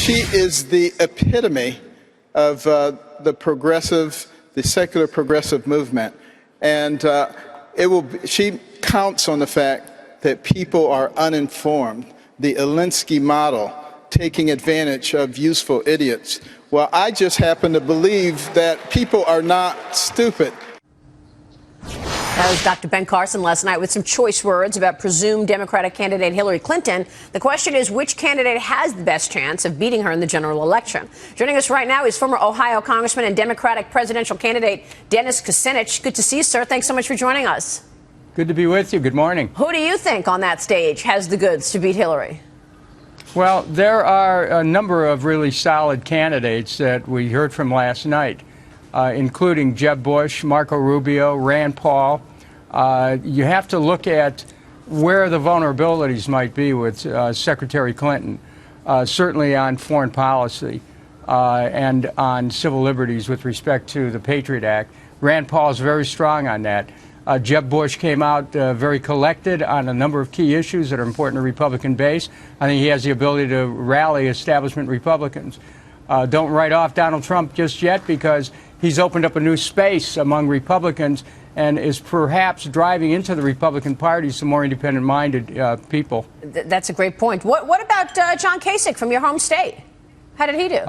She is the epitome of the secular progressive movement. And she counts on the fact that people are uninformed, the Alinsky model, taking advantage of useful idiots. Well, I just happen to believe that people are not stupid. That was Dr. Ben Carson last night with some choice words about presumed Democratic candidate Hillary Clinton. The question is, which candidate has the best chance of beating her in the general election? Joining us right now is former Ohio Congressman and Democratic presidential candidate Dennis Kucinich. Good to see you, sir. Thanks so much for joining us. Good to be with you. Good morning. Who do you think on that stage has the goods to beat Hillary? Well, there are a number of really solid candidates that we heard from last night, including Jeb Bush, Marco Rubio, Rand Paul. You have to look at where the vulnerabilities might be with Secretary Clinton, certainly on foreign policy and on civil liberties with respect to the Patriot Act. Rand Paul is very strong on that. Jeb Bush came out very collected on a number of key issues that are important to the Republican base. I think he has the ability to rally establishment Republicans. Don't write off Donald Trump just yet, because he's opened up a new space among Republicans and is perhaps driving into the Republican Party some more independent-minded people. That's a great point. What about John Kasich from your home state? How did he do?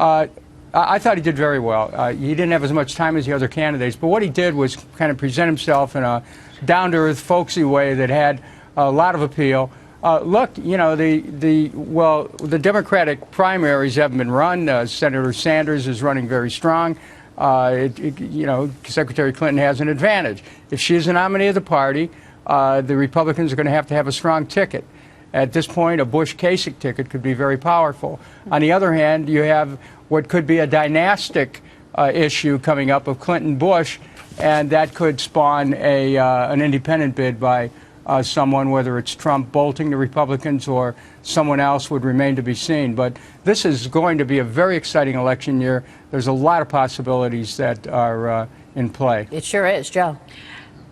I thought he did very well. He didn't have as much time as the other candidates, but what he did was kind of present himself in a down-to-earth, folksy way that had a lot of appeal. Look, you know, the Democratic primaries haven't been run. Senator Sanders is running very strong. You know, Secretary Clinton has an advantage. If she's the nominee of the party, the Republicans are going to have a strong ticket. At this point, a Bush-Kasich ticket could be very powerful. On the other hand, you have what could be a dynastic issue coming up of Clinton-Bush, and that could spawn an independent bid by someone, whether it's Trump bolting the Republicans or someone else, would remain to be seen. But this is going to be a very exciting election year. There's a lot of possibilities that are in play. It sure is. Joe?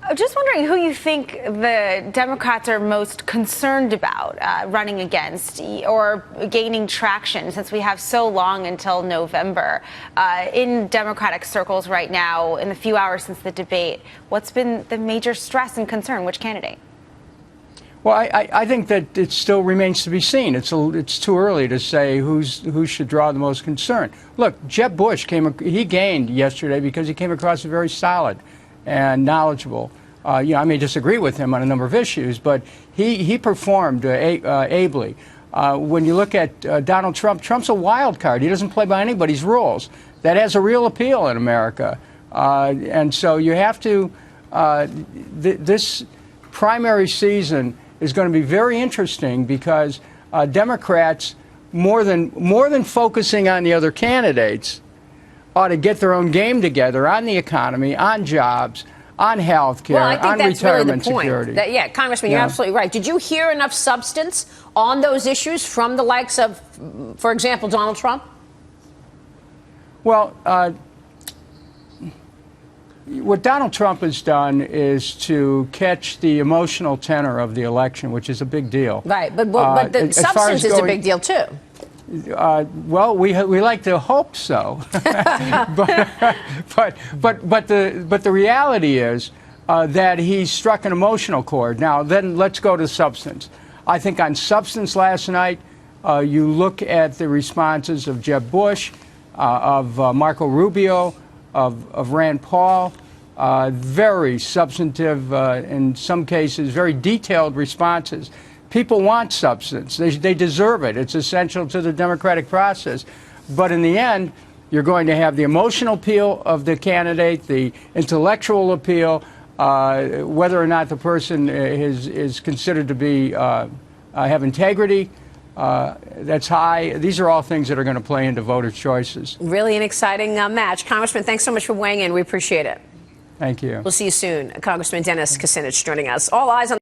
I'm just wondering who you think the Democrats are most concerned about running against or gaining traction, since we have so long until November. In Democratic circles right now, in the few hours since the debate, what's been the major stress and concern? Which candidate? Well, I think that it still remains to be seen. It's too early to say who should draw the most concern. Look, Jeb Bush he gained yesterday because he came across as very solid and knowledgeable. You know, I may disagree with him on a number of issues, but he performed ably. When you look at Donald Trump, Trump's a wild card. He doesn't play by anybody's rules. That has a real appeal in America. And so you have to, this primary season is going to be very interesting, because Democrats, more than focusing on the other candidates, ought to get their own game together on the economy, on jobs, on health care, on retirement security. Yeah, Congressman, you're absolutely right. Did you hear enough substance on those issues from the likes of, for example, Donald Trump? Well, what Donald Trump has done is to catch the emotional tenor of the election, which is a big deal. Right, but the substance is a big deal, too. Well, we like to hope so, but the reality is that he struck an emotional chord. Now, then let's go to substance. I think on substance last night, you look at the responses of Jeb Bush, of Marco Rubio, of Rand Paul, very substantive, in some cases, very detailed responses. People want substance. They deserve it. It's essential to the democratic process. But in the end, you're going to have the emotional appeal of the candidate, the intellectual appeal, whether or not the person is considered to be have integrity. That's high. These are all things that are going to play into voter choices. Really an exciting match. Congressman, thanks so much for weighing in. We appreciate it. Thank you. We'll see you soon. Congressman Dennis Kucinich joining us. All eyes on